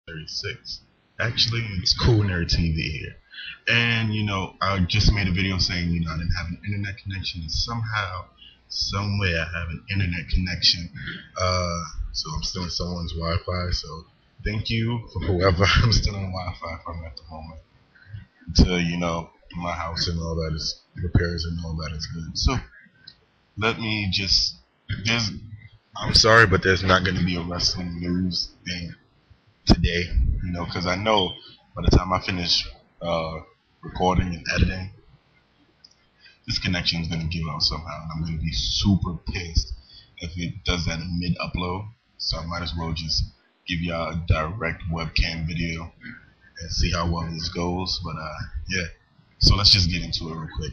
36. Actually, it's Cool Nerd TV here. And, I just made a video saying, I didn't have an internet connection. And somehow, somewhere, I have an internet connection. So I'm still in someone's Wi Fi. So thank you for whoever I'm still on Wi Fi from at the moment. Until, my house and all that is repairs and all that is good. So let me just. There's, I'm sorry, but there's not going to be a wrestling news thing today, because I know by the time I finish recording and editing, this connection is going to give out somehow, and I'm going to be super pissed if it does that in mid-upload. So I might as well just give y'all a direct webcam video and see how well this goes. But yeah, so let's just get into it real quick.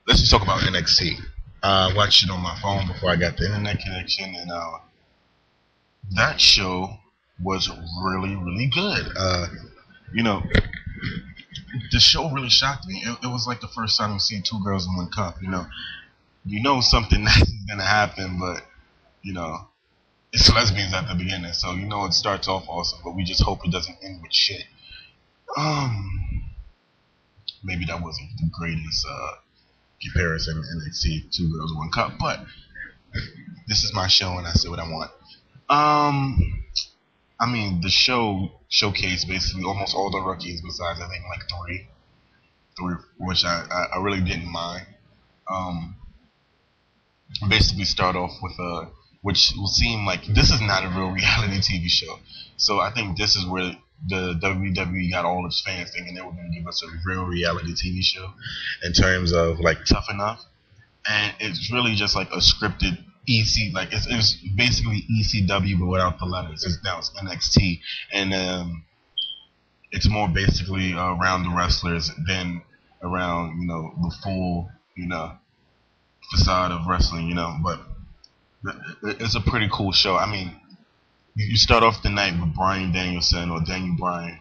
Let's just talk about NXT. I watched it on my phone before I got the internet connection, and that show was really, really good. The show really shocked me. It was like the first time you see two girls in one cup. Something nice is gonna happen, but it's lesbians at the beginning, so it starts off awesome. But we just hope it doesn't end with shit. Maybe that wasn't the greatest comparison. NXT, two girls, one cup, but this is my show, and I say what I want. The show showcased basically almost all the rookies besides I think like three, which I really didn't mind. Basically start off with which will seem like this is not a real reality TV show. So I think this is where the WWE got all its fans thinking they were going to give us a real reality TV show in terms of like Tough Enough, and it's really just like a scripted EC, like it's basically ECW but without the letters. Now it's NXT, and it's more basically around the wrestlers than around the full facade of wrestling. But it's a pretty cool show. You start off the night with Bryan Danielson or Daniel Bryan,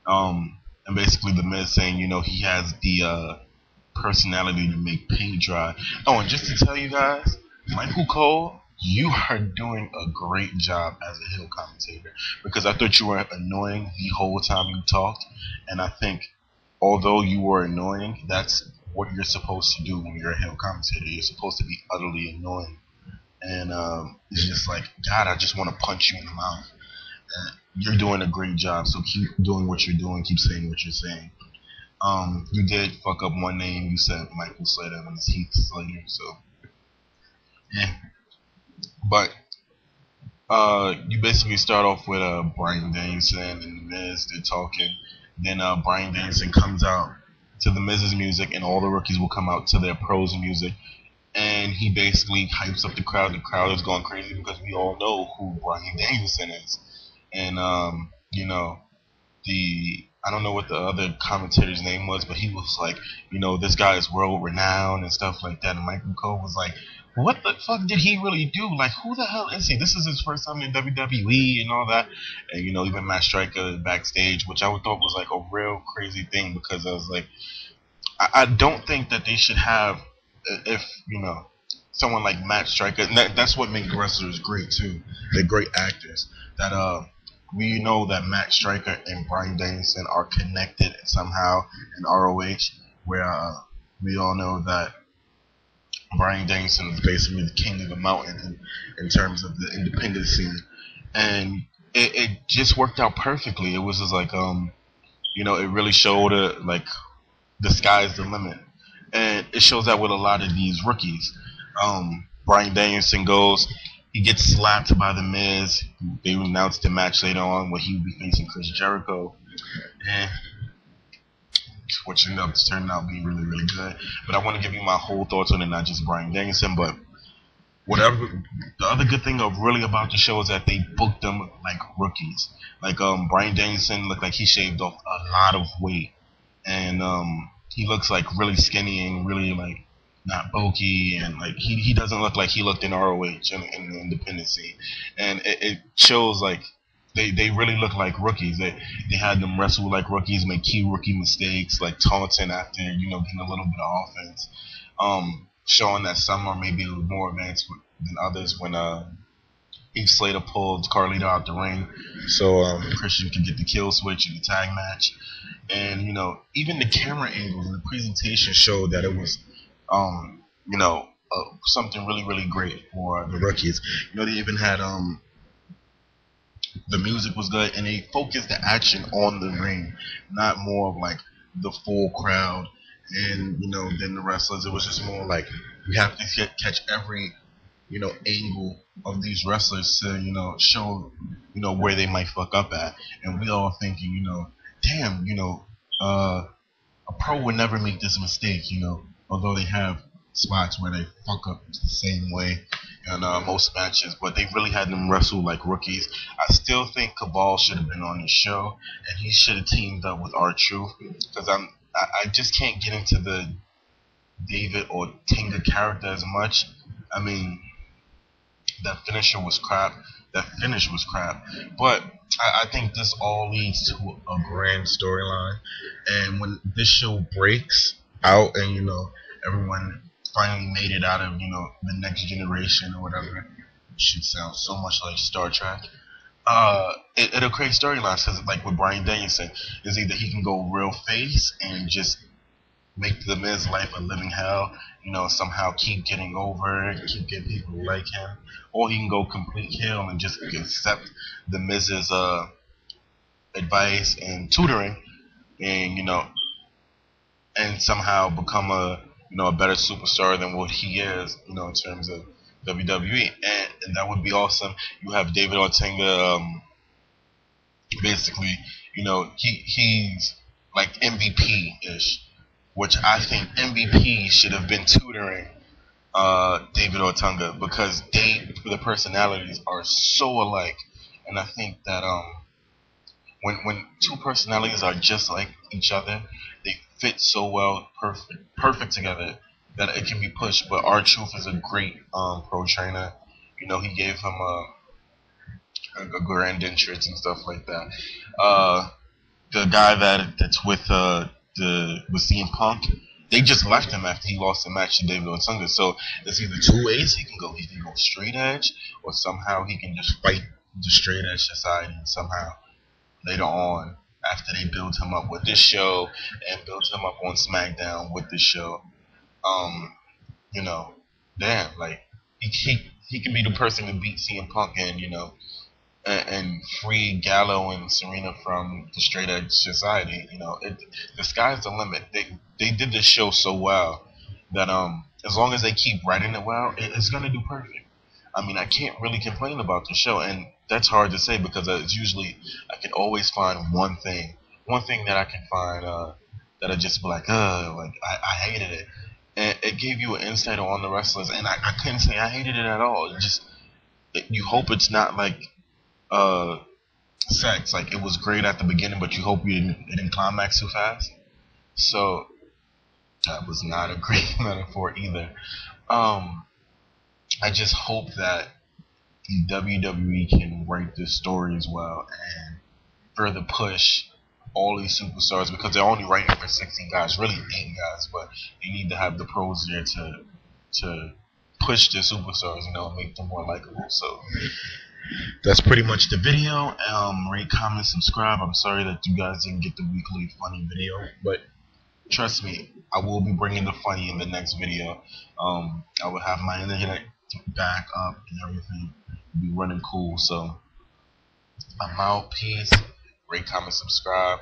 and basically the Miz saying he has the personality to make paint dry. Oh, and just to tell you guys, Michael Cole, you are doing a great job as a heel commentator, because I thought you were annoying the whole time you talked, and I think although you were annoying, that's what you're supposed to do when you're a heel commentator. You're supposed to be utterly annoying, and it's just like, God, I just want to punch you in the mouth. You're doing a great job, so keep doing what you're doing, keep saying what you're saying. You did fuck up one name. You said Michael Slater and it's Heath Slater, so yeah. But you basically start off with Bryan Danielson and The Miz. They're talking. Then Bryan Danielson comes out to The Miz's music, and all the rookies will come out to their pros music. And he basically hypes up the crowd. The crowd is going crazy because we all know who Bryan Danielson is. And I don't know what the other commentator's name was, but he was like, this guy is world renowned and stuff like that. And Michael Cole was like, what the fuck did he really do? Like, who the hell is he? This is his first time in WWE and all that. And even Matt Striker backstage, which I would thought was like a real crazy thing, because I was like, I don't think that they should have, if someone like Matt Striker. And that's what makes wrestlers great too. They're great actors. That we know that Matt Striker and Bryan Danielson are connected somehow in ROH, where we all know that Bryan Danielson is basically the king of the mountain in terms of the independent scene, and it just worked out perfectly. It was just like it really showed like the sky's the limit, and it shows that with a lot of these rookies. Bryan Danielson goes, he gets slapped by the Miz. They announced the match later on where he would be facing Chris Jericho, and which ended up turning out being really, really good. But I want to give you my whole thoughts on it, not just Bryan Danielson, but whatever. The other good thing really about the show is that they booked them like rookies. Like Bryan Danielson looked like he shaved off a lot of weight, and he looks like really skinny and really like not bulky, and like he doesn't look like he looked in ROH in the independent scene, and it shows like they really look like rookies. They had them wrestle like rookies, make key rookie mistakes, like taunting after getting a little bit of offense, showing that some are maybe a little more advanced than others when Heath Slater pulled Carlito out the ring so Christian could get the kill switch in the tag match. And even the camera angles and the presentation showed that it was, something really really great for the rookies. They even had the music was good, and they focused the action on the ring, not more of like the full crowd. And then the wrestlers, it was just more like we have to catch every angle of these wrestlers to show where they might fuck up at. And we all thinking damn, a pro would never make this mistake, although they have spots where they fuck up the same way in most matches, but they really had them wrestle like rookies. I still think Cabal should have been on the show, and he should have teamed up with R-Truth, because I just can't get into the David or Tinga character as much. I mean, that finisher was crap. That finish was crap. But I think this all leads to a grand storyline. And when this show breaks out and, everyone finally made it out of, the next generation or whatever, it should sound so much like Star Trek. It'll create storylines because, like what Bryan Danielson is, either he can go real face and just make the Miz life a living hell, somehow keep getting over, keep getting people who like him, or he can go complete heel and just accept the Miz's advice and tutoring, and and somehow become a a better superstar than what he is, in terms of WWE, and that would be awesome. You have David Ortega, basically, he's like MVP ish, which I think MVP should have been tutoring David Ortega, because the personalities are so alike, and I think that when two personalities are just like each other, they fit so well, perfect together, that it can be pushed. But R-Truth is a great pro trainer. He gave him a grand entrance and stuff like that. The guy that's with CM Punk, they just left him after he lost the match to David Otunga. So there's either two ways he can go. He can go straight edge, or somehow he can just fight the straight edge society. And somehow later on, after they build him up with this show and build him up on SmackDown with this show, damn, like he can be the person to beat CM Punk and and free Gallo and Serena from the straight edge society. The sky's the limit. They did this show so well that as long as they keep writing it well, it's gonna do perfect. I mean, I can't really complain about the show, and that's hard to say because it's usually I can always find one thing that I can find that I just be like, I hated it, and it gave you an insight on the wrestlers, and I couldn't say I hated it at all. You hope it's not like sex. Like, it was great at the beginning, but you hope it didn't climax too fast. So that was not a great metaphor either. I just hope that the WWE can write this story as well and further push all these superstars, because they're only writing for 16 guys, really 8 guys, but they need to have the pros there to push the superstars, make them more likable. So that's pretty much the video. Rate, comment, subscribe. I'm sorry that you guys didn't get the weekly funny video, but trust me, I will be bringing the funny in the next video. I will have my internet back up and everything be running cool. So I'm out. Peace. Rate, comment, subscribe.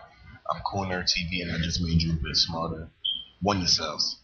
I'm Cool Nerd TV, and I just made you a bit smarter. Won yourselves.